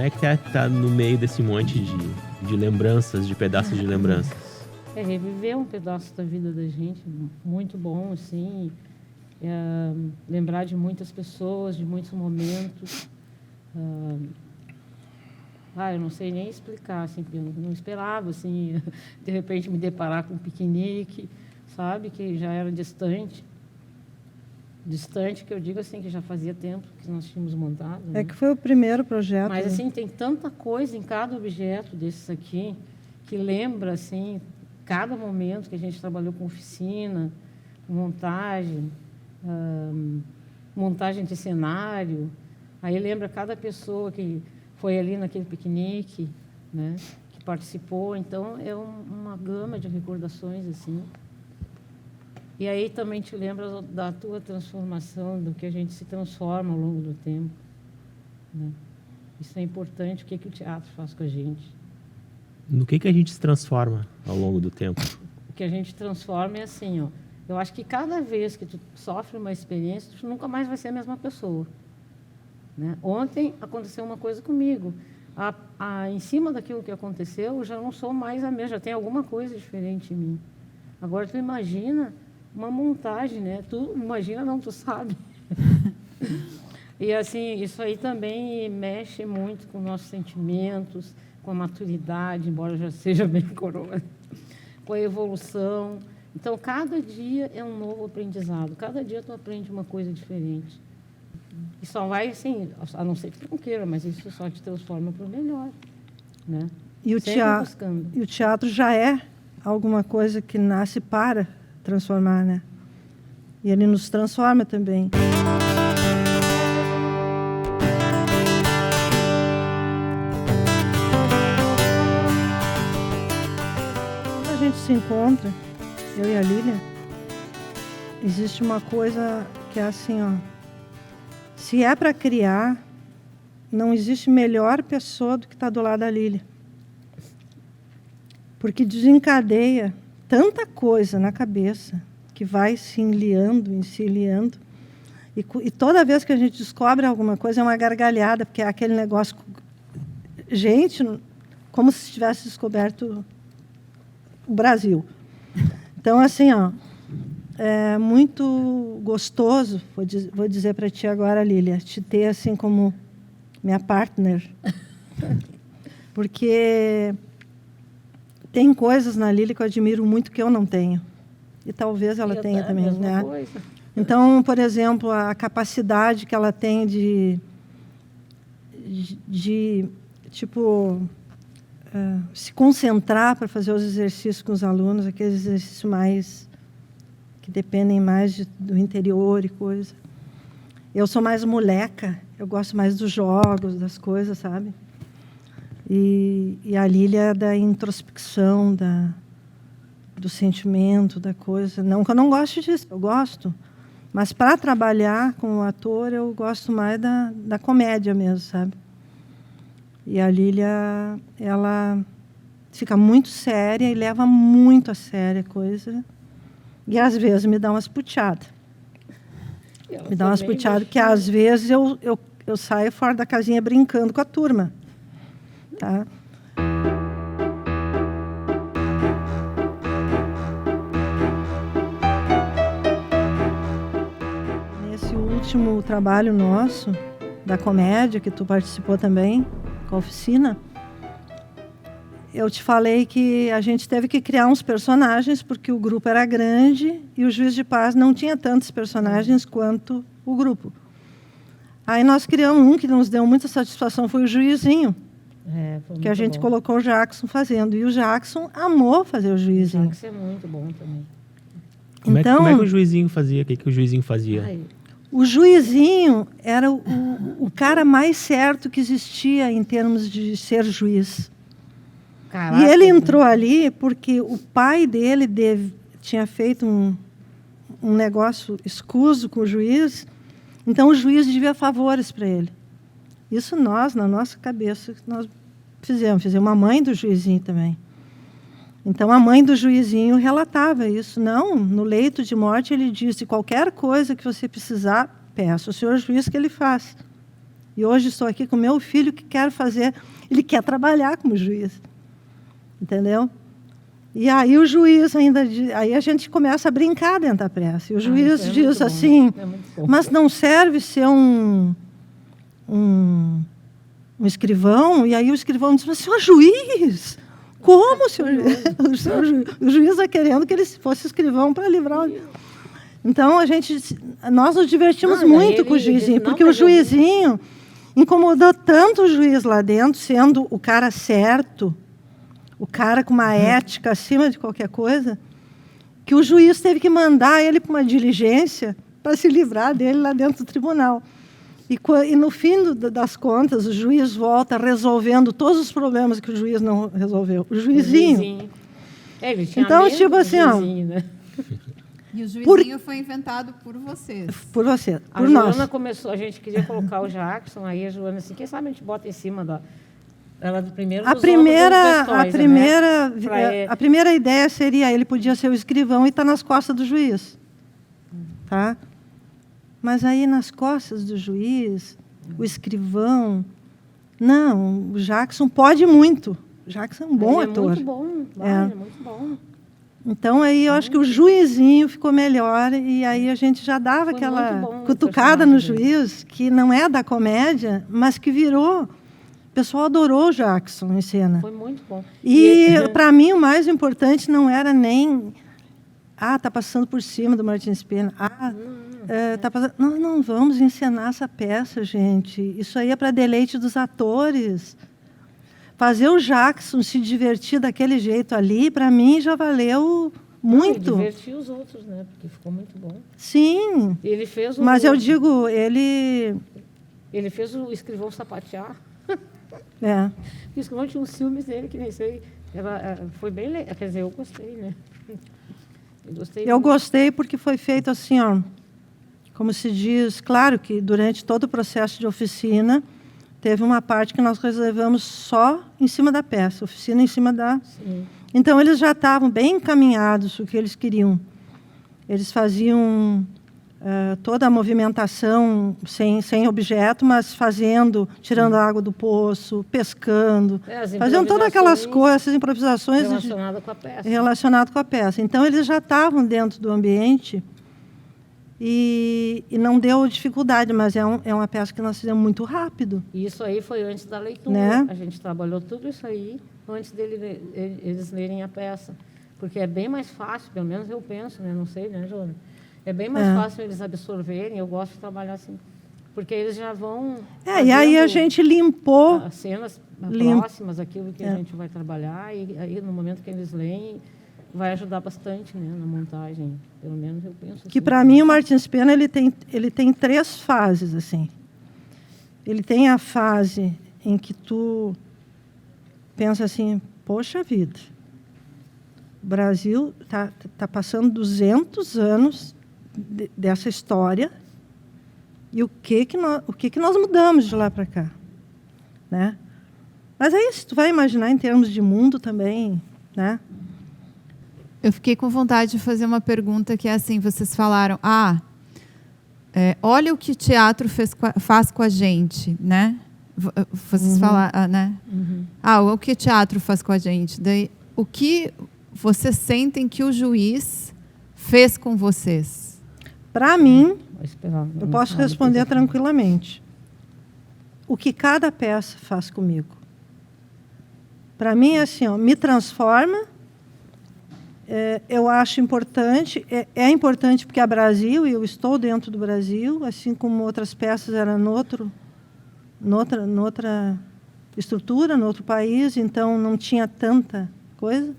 é que tá no meio desse monte de lembranças, de pedaços de lembranças? Reviver um pedaço da vida da gente, muito bom, assim. Lembrar de muitas pessoas, de muitos momentos. Eu não sei nem explicar, assim, porque eu não esperava, assim, de repente me deparar com um piquenique, sabe, que já era distante. Distante, que eu digo assim, que já fazia tempo que nós tínhamos montado. Né? É que foi o primeiro projeto. Mas, assim, tem tanta coisa em cada objeto desses aqui, que lembra, assim, cada momento que a gente trabalhou com oficina, montagem, montagem de cenário. Aí lembra cada pessoa que foi ali naquele piquenique, né, que participou. Então, é uma gama de recordações, assim. E aí também te lembra da tua transformação, do que a gente se transforma ao longo do tempo. Né? Isso é importante, o que o teatro faz com a gente. No que a gente se transforma ao longo do tempo? O que a gente transforma é assim, ó. Eu acho que cada vez que tu sofre uma experiência, tu nunca mais vai ser a mesma pessoa. Né? Ontem aconteceu uma coisa comigo. Em cima daquilo que aconteceu, eu já não sou mais a mesma, já tem alguma coisa diferente em mim. Agora, tu imagina uma montagem, né? Tu imagina, não, tu sabe. E, assim, isso aí também mexe muito com nossos sentimentos, com a maturidade, embora já seja bem coroa, com a evolução. Então, cada dia é um novo aprendizado. Cada dia tu aprende uma coisa diferente. E só vai, assim, a não ser que tu não queira, mas isso só te transforma para o melhor. Né? E o teatro já é alguma coisa que nasce para transformar, né? E ele nos transforma também. Quando a gente se encontra, eu e a Lília, existe uma coisa que é assim, ó. Se é para criar, não existe melhor pessoa do que está do lado da Lília. Porque desencadeia tanta coisa na cabeça que vai se enliando, encilhando. E toda vez que a gente descobre alguma coisa é uma gargalhada, porque é aquele negócio... Gente, como se tivesse descoberto o Brasil. Então, assim, ó, é muito gostoso, vou dizer para ti agora, Lília, te ter assim como minha partner. Porque... tem coisas na Lília que eu admiro muito que eu não tenho. E talvez ela tenha também. Né? Coisa. Então, por exemplo, a capacidade que ela tem de tipo, se concentrar para fazer os exercícios com os alunos, aqueles exercícios mais que dependem mais do interior e coisa. Eu sou mais moleca, eu gosto mais dos jogos, das coisas, sabe? E a Lília da introspecção, do sentimento, da coisa. Não que eu não goste disso, eu gosto. Mas para trabalhar com o ator, eu gosto mais da comédia mesmo, sabe? E a Lília, ela fica muito séria e leva muito a sério a coisa. E às vezes me dá umas puteadas. Me dá umas puteadas, que às vezes eu saio fora da casinha brincando com a turma. Tá? Nesse último trabalho nosso, da comédia, que tu participou também, com a oficina, eu te falei que a gente teve que criar uns personagens, porque o grupo era grande e o Juiz de Paz não tinha tantos personagens quanto o grupo. Aí nós criamos um que nos deu muita satisfação, foi o Juizinho. Que a gente colocou o Jackson fazendo. E o Jackson amou fazer o Juizinho. O Jackson é muito bom também. Como é que o Juizinho fazia? O que o Juizinho fazia? O Juizinho era o cara mais certo que existia em termos de ser juiz. Caraca, e ele entrou ali porque o pai dele tinha feito um negócio escuso com o juiz, então o juiz devia favores para ele. Isso nós, na nossa cabeça, nós fizemos a mãe do Juizinho também. Então, a mãe do Juizinho relatava isso. Não, no leito de morte, ele disse, qualquer coisa que você precisar, peça ao senhor juiz que ele faz. E hoje estou aqui com meu filho que quer fazer, ele quer trabalhar como juiz. Entendeu? E aí o juiz aí a gente começa a brincar dentro da prece. E o juiz diz assim, mas não serve ser um escrivão? E aí o escrivão diz, mas senhor juiz, como, senhor juiz? O juiz está querendo que ele fosse escrivão para livrar. Então, nós nos divertimos muito com o juizinho, porque o juizinho incomodou tanto o juiz lá dentro, sendo o cara certo, o cara com uma ética acima de qualquer coisa, que o juiz teve que mandar ele para uma diligência para se livrar dele lá dentro do tribunal. E no fim das contas, o juiz volta resolvendo todos os problemas que o juiz não resolveu. O juizinho. Ele tinha então, tipo assim, né? E o juizinho foi inventado por vocês. Por você, por a nós. Joana começou, a gente queria colocar o Jackson, aí a Joana assim, quem sabe a gente bota em cima da... Ela primeiro A primeira ideia seria, ele podia ser o escrivão e estar nas costas do juiz. Tá? Mas aí nas costas do juiz, o escrivão... Não, o Jackson pode muito. O Jackson é um bom ator. É muito bom, é muito bom. Então, aí eu acho que o juizinho ficou melhor e aí a gente já dava aquela cutucada no juiz, que não é da comédia, mas que virou. O pessoal adorou o Jackson em cena. Foi muito bom. E, para mim, o mais importante não era nem... está passando por cima do Martins Pena. Tá passando... Nós não vamos encenar essa peça, gente. Isso aí é para deleite dos atores. Fazer o Jackson se divertir daquele jeito ali, para mim, já valeu muito. E divertir os outros, né? Porque ficou muito bom. Sim. Ele fez Mas eu digo, ele fez o escrivão sapatear. O escrivão tinha uns filmes dele que nem sei. Foi bem legal. Quer dizer, eu gostei, né? Eu gostei porque foi feito assim, ó, como se diz, claro que durante todo o processo de oficina, teve uma parte que nós reservamos só em cima da peça, oficina em cima da... Sim. Então, eles já estavam bem encaminhados o que eles queriam. Eles faziam toda a movimentação sem objeto, mas tirando a água do poço, pescando, faziam todas aquelas coisas, essas improvisações relacionadas com a peça. Então, eles já estavam dentro do ambiente e não deu dificuldade, mas é uma peça que nós fizemos muito rápido. E isso aí foi antes da leitura. Né? A gente trabalhou tudo isso aí antes eles lerem a peça. Porque é bem mais fácil, pelo menos eu penso, né? Não sei, né, Joana? É bem mais fácil eles absorverem, eu gosto de trabalhar assim. Porque eles já vão... e aí a gente limpou... As cenas próximas, aquilo que a gente vai trabalhar, e aí no momento que eles leem, vai ajudar bastante, né, na montagem. Pelo menos eu penso assim. Que para mim o Martins Pena ele tem 3 fases, assim. Ele tem a fase em que tu pensa assim, poxa vida, o Brasil tá passando 200 anos dessa história e o que nós mudamos de lá para cá, né? Mas aí se tu vai imaginar em termos de mundo também, né? Eu fiquei com vontade de fazer uma pergunta que é assim, vocês falaram, olha o que o teatro faz com a gente, né? Vocês falaram, né? O que o teatro faz com a gente. Daí, o que vocês sentem que o juiz fez com vocês? Para mim, eu posso responder tranquilamente. O que cada peça faz comigo. Para mim, é assim, me transforma. Eu acho importante. É importante porque é Brasil e eu estou dentro do Brasil, assim como outras peças eram noutra estrutura, em outro país, então não tinha tanta coisa.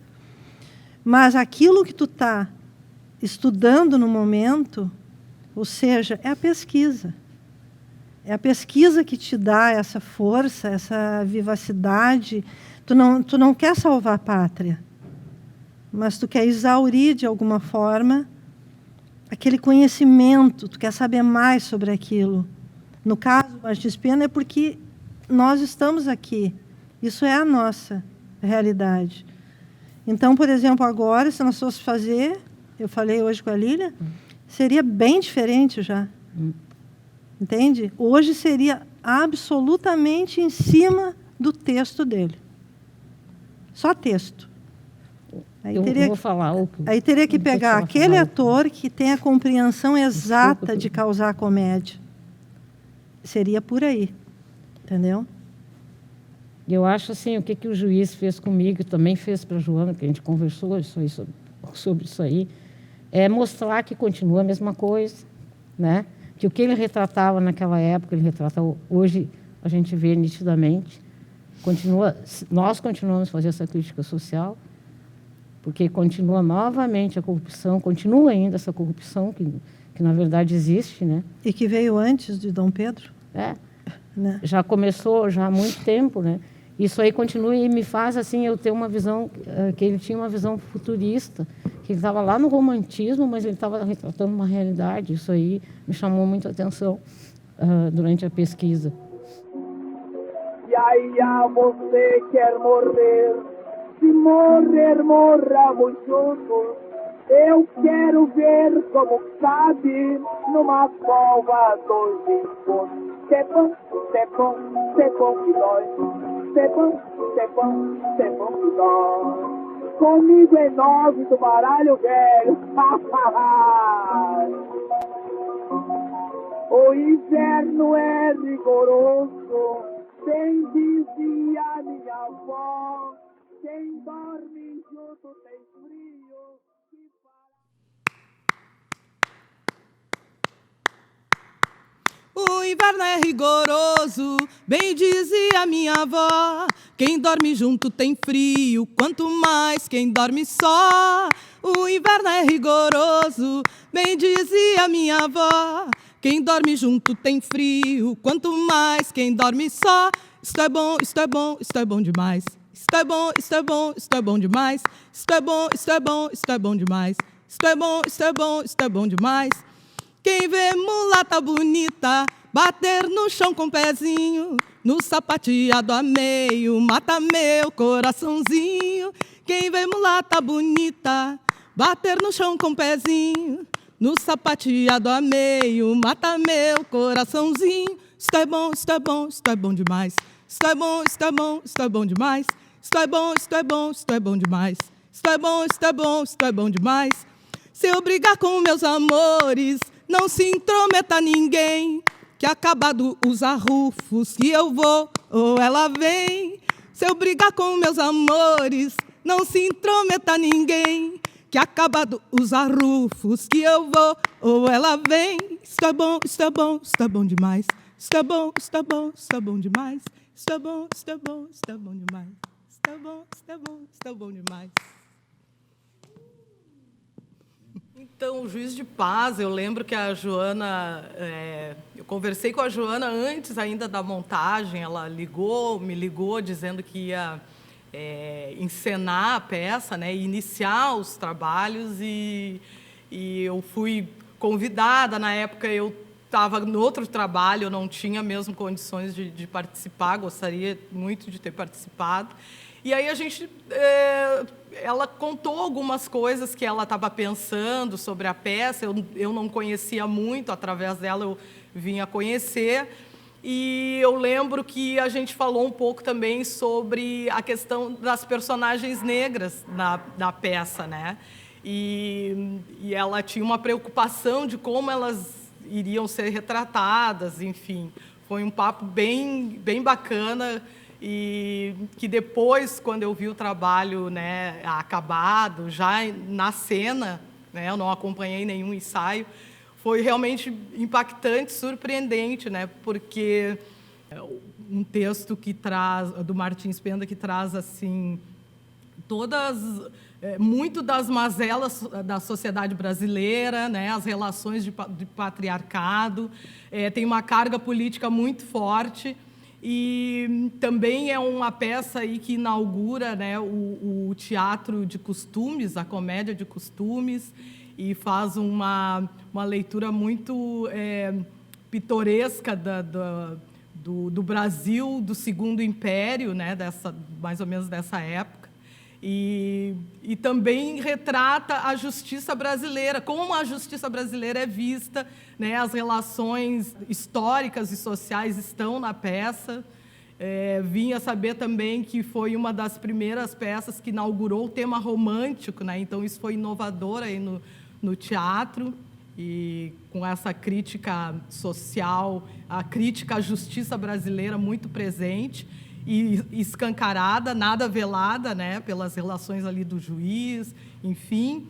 Mas aquilo que tu está estudando no momento, ou seja, é a pesquisa. É a pesquisa que te dá essa força, essa vivacidade. Tu não quer salvar a pátria, mas tu quer exaurir, de alguma forma, aquele conhecimento, tu quer saber mais sobre aquilo. No caso do Martins Pena, é porque nós estamos aqui. Isso é a nossa realidade. Então, por exemplo, agora, se nós fosse fazer, eu falei hoje com a Lília, seria bem diferente já. Entende? Hoje seria absolutamente em cima do texto dele. Só texto. Aí teria que pegar aquele ator que tem a compreensão exata de causar comédia. Seria por aí. Entendeu? Eu acho assim, o que o juiz fez comigo, também fez para a Joana, que a gente conversou sobre isso aí, é mostrar que continua a mesma coisa, né? Que o que ele retratava naquela época, ele retrata hoje, a gente vê nitidamente. Nós continuamos a fazer essa crítica social, porque continua novamente a corrupção, continua ainda essa corrupção que na verdade existe, né? E que veio antes de Dom Pedro. Né? Já começou já há muito tempo, né? Isso aí continua e me faz assim eu ter uma visão que ele tinha uma visão futurista, que ele estava lá no romantismo, mas ele estava retratando uma realidade. Isso aí me chamou muito a atenção durante a pesquisa. E aí, você quer morrer? Se morrer, morramos juntos. Eu quero ver como cabe numa cova dos bichos. C'est bon, c'est bon, c'est bon que dói. C'est bon, c'est bon, c'est bon que dói. Comigo é 9 do baralho velho. O inverno é rigoroso, bem dizia minha avó. Quem dorme junto tem frio. O inverno é rigoroso, bem dizia minha avó. Quem dorme junto tem frio, quanto mais quem dorme só. O inverno é rigoroso, bem dizia minha avó. Quem dorme junto tem frio, quanto mais quem dorme só. Isto é bom, isto é bom, isto é bom demais. Isto é bom, isto é bom, isto é bom demais. Isto é bom, isto é bom, isto é bom demais. Isto é bom, isto é bom, isto é bom demais. Quem vê mulata bonita bater no chão com o pezinho, no sapateado a meio, mata meu coraçãozinho. Quem vê mulata bonita bater no chão com o pezinho, no sapateado a meio, mata meu coraçãozinho. Isto é bom, isto é bom, isto é bom demais. Isto é bom, isto é bom, isto é bom demais. Isto é bom, isto é bom, isto é bom demais. Isto é bom, isto é bom, isto é bom demais. Se eu brigar com meus amores, não se intrometa ninguém, que acabado os arrufos que eu vou ou ela vem. Se eu brigar com meus amores, não se intrometa ninguém, que acabado os arrufos que eu vou ou ela vem. Isto é bom, isto é bom, isto é bom demais. Isto é bom, isto é bom, isto é bom demais. Isto é bom, isto é bom, isto é bom demais. Isto é bom, isto é bom, isto é bom demais. Então, o Juiz de Paz, eu lembro que a Joana, eu conversei com a Joana antes ainda da montagem, ela me ligou dizendo que ia encenar a peça, né, iniciar os trabalhos, e eu fui convidada. Na época eu estava no outro trabalho, eu não tinha mesmo condições de participar, gostaria muito de ter participado. E aí ela contou algumas coisas que ela estava pensando sobre a peça. Eu não conhecia muito, através dela eu vim a conhecer. E eu lembro que a gente falou um pouco também sobre a questão das personagens negras na peça, né? E ela tinha uma preocupação de como elas iriam ser retratadas, enfim. Foi um papo bem bacana. E que depois, quando eu vi o trabalho, né, acabado, já na cena, né, eu não acompanhei nenhum ensaio, foi realmente impactante, surpreendente, né, porque um texto que traz, do Martins Penda, que traz assim muito das mazelas da sociedade brasileira, né, as relações de patriarcado, tem uma carga política muito forte. E também é uma peça aí que inaugura, né, o teatro de costumes, a comédia de costumes, e faz uma leitura muito pitoresca do Brasil, do Segundo Império, né, mais ou menos dessa época. E e também retrata a justiça brasileira, como a justiça brasileira é vista, né? As relações históricas e sociais estão na peça. Vim a saber também que foi uma das primeiras peças que inaugurou o tema romântico, né? Então isso foi inovador aí no teatro, e com essa crítica social, a crítica à justiça brasileira muito presente e escancarada, nada velada, né? Pelas relações ali do juiz, enfim.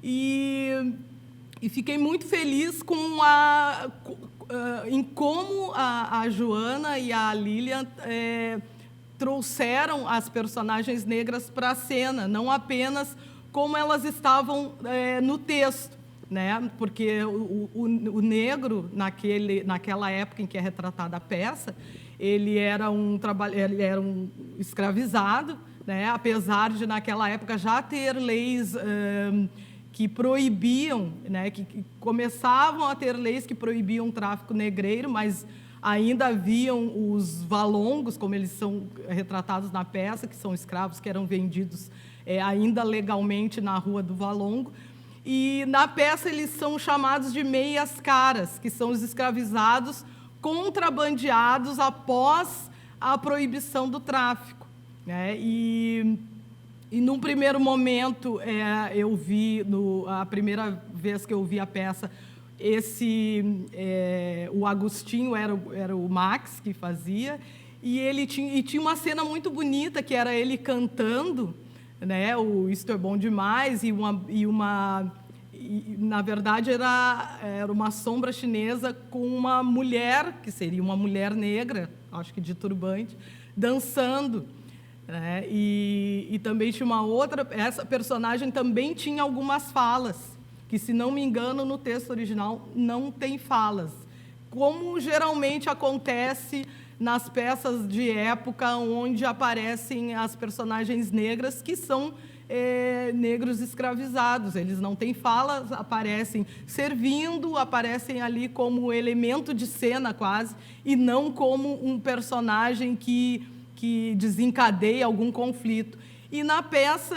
E fiquei muito feliz com em como a Joana e a Lilian trouxeram as personagens negras para a cena, não apenas como elas estavam no texto, né? Porque o negro, naquela época em que é retratada a peça, ele era um escravizado, né? Apesar de, naquela época, já ter leis que proibiam, né, que começavam a ter leis que proibiam o tráfico negreiro, mas ainda haviam os valongos, como eles são retratados na peça, que são escravos que eram vendidos ainda legalmente na Rua do Valongo. E na peça eles são chamados de meias caras, que são os escravizados contrabandeados após a proibição do tráfico, né? E num primeiro momento, eu vi, a primeira vez que eu vi a peça, o Agostinho era o Max que fazia, e ele tinha uma cena muito bonita, que era ele cantando, né, o Isto é Bom Demais, e na verdade era uma sombra chinesa com uma mulher, que seria uma mulher negra, acho que de turbante, dançando. E também tinha uma outra, essa personagem também tinha algumas falas, que, se não me engano, no texto original não tem falas, como geralmente acontece nas peças de época onde aparecem as personagens negras, que são negros escravizados. Eles não têm falas, aparecem servindo, aparecem ali como elemento de cena quase, e não como um personagem que desencadeia algum conflito. E na peça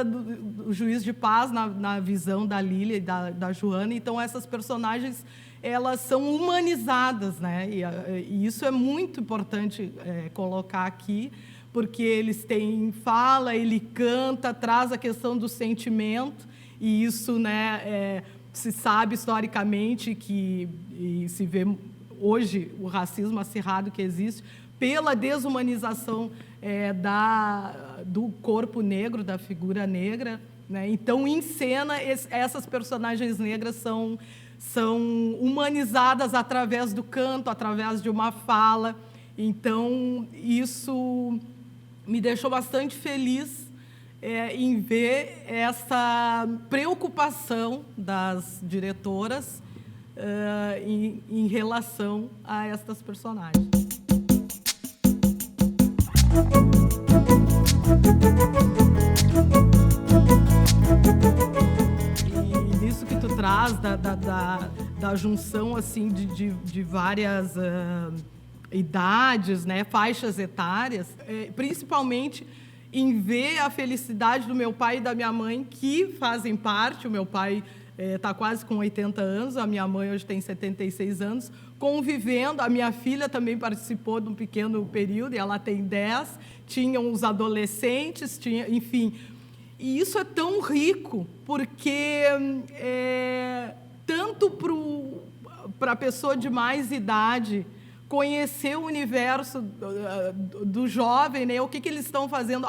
do Juiz de Paz, na visão da Lília e da Joana, então essas personagens, elas são humanizadas, né? E isso é muito importante colocar aqui, porque eles têm fala, ele canta, traz a questão do sentimento, e isso, né, se sabe historicamente e se vê hoje o racismo acirrado que existe pela desumanização do corpo negro, da figura negra, né? Então, em cena, essas personagens negras são humanizadas através do canto, através de uma fala. Então, isso me deixou bastante feliz em ver essa preocupação das diretoras em relação a estas personagens. E nisso que tu traz da junção assim de várias idades, né, faixas etárias, principalmente em ver a felicidade do meu pai e da minha mãe, que fazem parte. O meu pai está quase com 80 anos, a minha mãe hoje tem 76 anos, convivendo. A minha filha também participou de um pequeno período, e ela tem 10, tinham os adolescentes, enfim. E isso é tão rico, porque tanto para a pessoa de mais idade conhecer o universo do jovem, né? O que eles estão fazendo,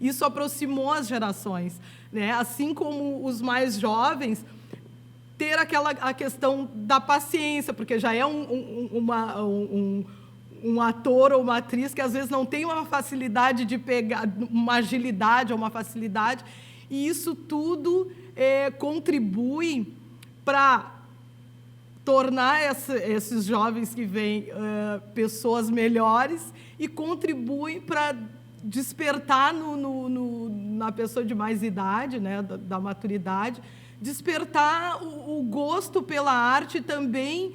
isso aproximou as gerações, né? Assim como os mais jovens, ter a questão da paciência, porque já é um ator ou uma atriz que às vezes não tem uma facilidade de pegar, uma agilidade ou uma facilidade, e isso tudo contribui para tornar esses jovens que vêm pessoas melhores, e contribuem para despertar na pessoa de mais idade, né, da maturidade, despertar o gosto pela arte também,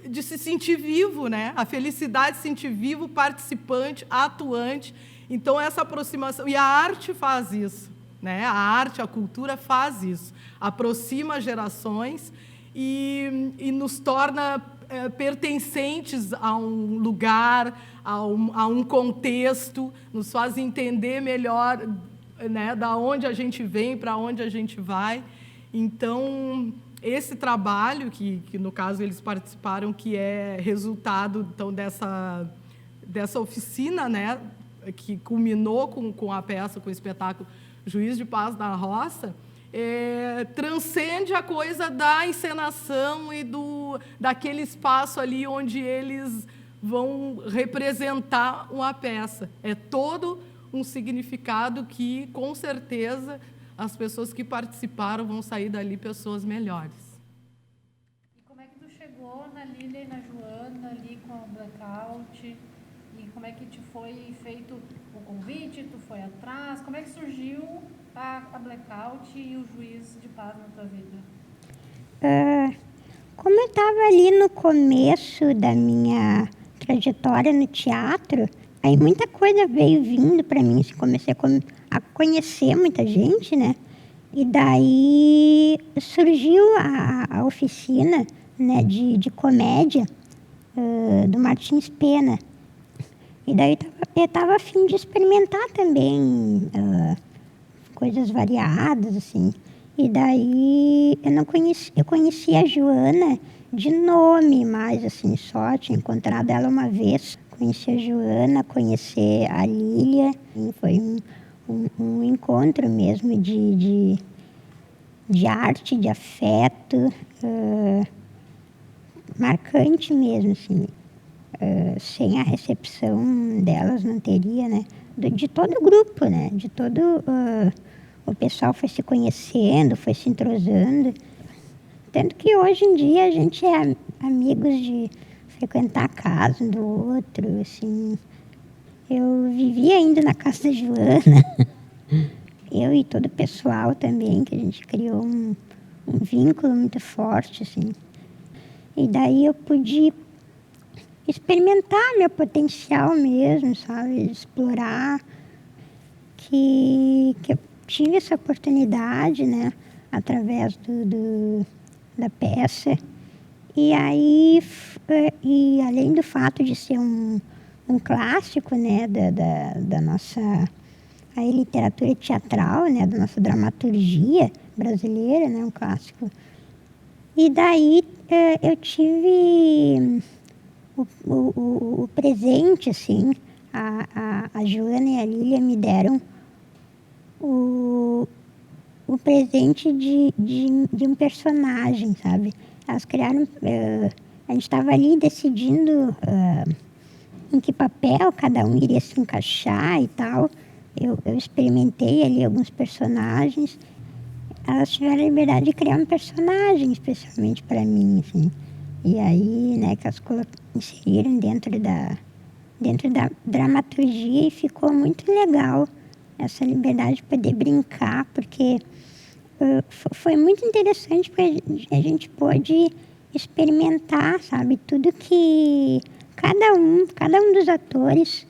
de se sentir vivo, né? A felicidade de se sentir vivo, participante, atuante. Então, essa aproximação... E a arte faz isso, né? A arte, a cultura faz isso. Aproxima gerações e nos torna pertencentes a um lugar, a um contexto, nos faz entender melhor, né, da onde a gente vem, para onde a gente vai. Então, esse trabalho, que no caso eles participaram, que é resultado então, dessa oficina, né, que culminou com a peça, com o espetáculo Juiz de Paz na Roça, transcende a coisa da encenação e daquele espaço ali onde eles vão representar uma peça. É todo um significado que, com certeza, as pessoas que participaram vão sair dali pessoas melhores. E como é que tu chegou na Lília e na Joana, ali com a Blackout? E como é que te foi feito o convite? Tu foi atrás? Como é que surgiu a Blackout e o Juiz de Paz na tua vida? Como eu estava ali no começo da minha trajetória no teatro, aí muita coisa veio vindo para mim, assim, comecei a conhecer muita gente, né? E daí surgiu a oficina, né, de comédia do Martins Pena. E daí eu estava a fim de experimentar também coisas variadas, assim. E daí eu conheci a Joana de nome, mas assim, só tinha encontrado ela uma vez. Conheci a Joana, conheci a Lília, e foi um encontro mesmo de arte, de afeto, marcante mesmo, assim. Sem a recepção delas não teria, né? De todo o grupo, né? De todo o pessoal foi se conhecendo, foi se entrosando. Tanto que hoje em dia a gente é amigos de frequentar a casa um do outro, assim. Eu vivia ainda na casa da Joana, eu e todo o pessoal também, que a gente criou um vínculo muito forte, assim. E daí eu pude experimentar meu potencial mesmo, sabe? Explorar, que eu tive essa oportunidade, né? Através da peça. E aí, e além do fato de ser um clássico, né? Da nossa literatura teatral, né? Da nossa dramaturgia brasileira, né? Um clássico. E daí eu tive o presente, assim, a Joana e a Lília me deram o presente de um personagem, sabe? Elas criaram, a gente estava ali decidindo em que papel cada um iria se encaixar e tal. Eu experimentei ali alguns personagens. Elas tiveram a liberdade de criar um personagem especialmente para mim, assim. E aí, né, que elas inseriram dentro da dramaturgia, e ficou muito legal essa liberdade de poder brincar, porque foi muito interessante, porque a gente pôde experimentar, sabe, tudo que cada um dos atores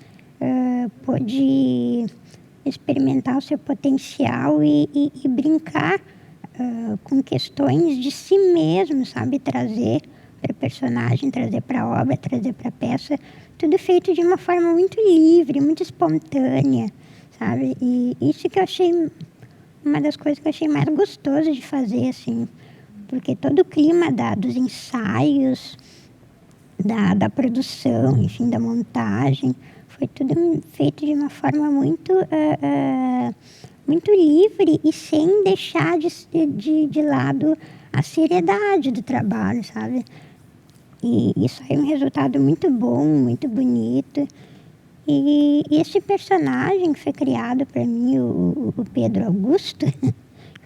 pôde experimentar o seu potencial e brincar com questões de si mesmo, sabe, trazer para o personagem, trazer para a obra, trazer para a peça, tudo feito de uma forma muito livre, muito espontânea, sabe? E isso que eu achei, uma das coisas que eu achei mais gostoso de fazer, assim, porque todo o clima dos ensaios, da produção, enfim, da montagem, foi tudo feito de uma forma muito livre e sem deixar de lado a seriedade do trabalho, sabe? E isso é um resultado muito bom, muito bonito. E esse personagem que foi criado para mim, o Pedro Augusto,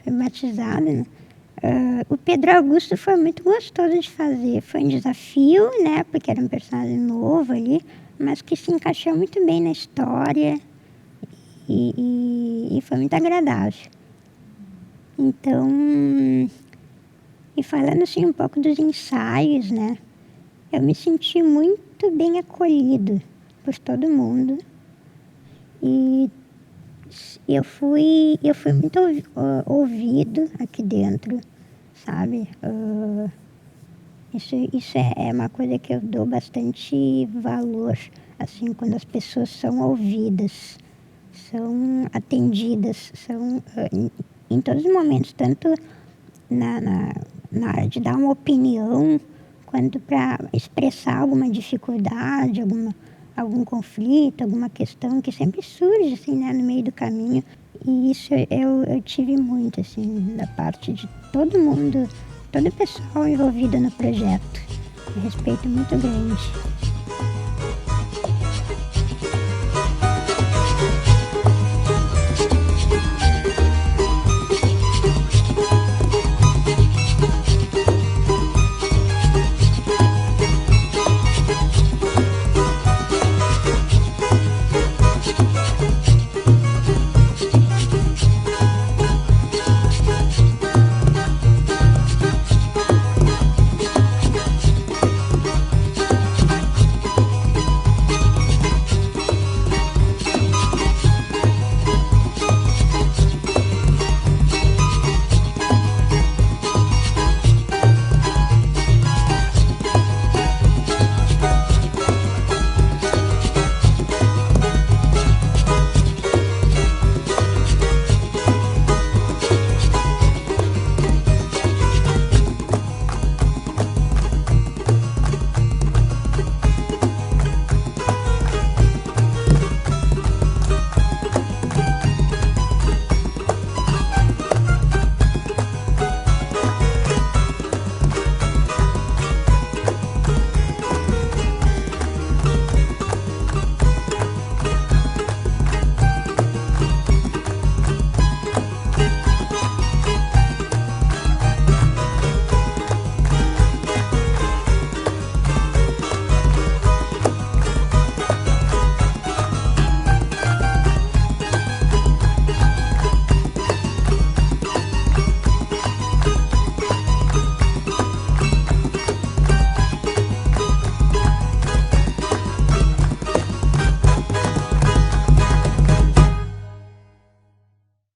foi batizado, né? O Pedro Augusto foi muito gostoso de fazer. Foi um desafio, né? Porque era um personagem novo ali, mas que se encaixou muito bem na história e foi muito agradável. Então, e falando assim um pouco dos ensaios, né? Eu me senti muito bem acolhido por todo mundo. E eu fui muito ouvido aqui dentro, sabe? Isso é uma coisa que eu dou bastante valor, assim, quando as pessoas são ouvidas, são atendidas, são em todos os momentos, tanto na hora de dar uma opinião, quanto para expressar alguma dificuldade, algum conflito, alguma questão que sempre surge, assim, né, no meio do caminho. E isso eu tive muito, assim, da parte de todo mundo, todo o pessoal envolvido no projeto. Um respeito muito grande.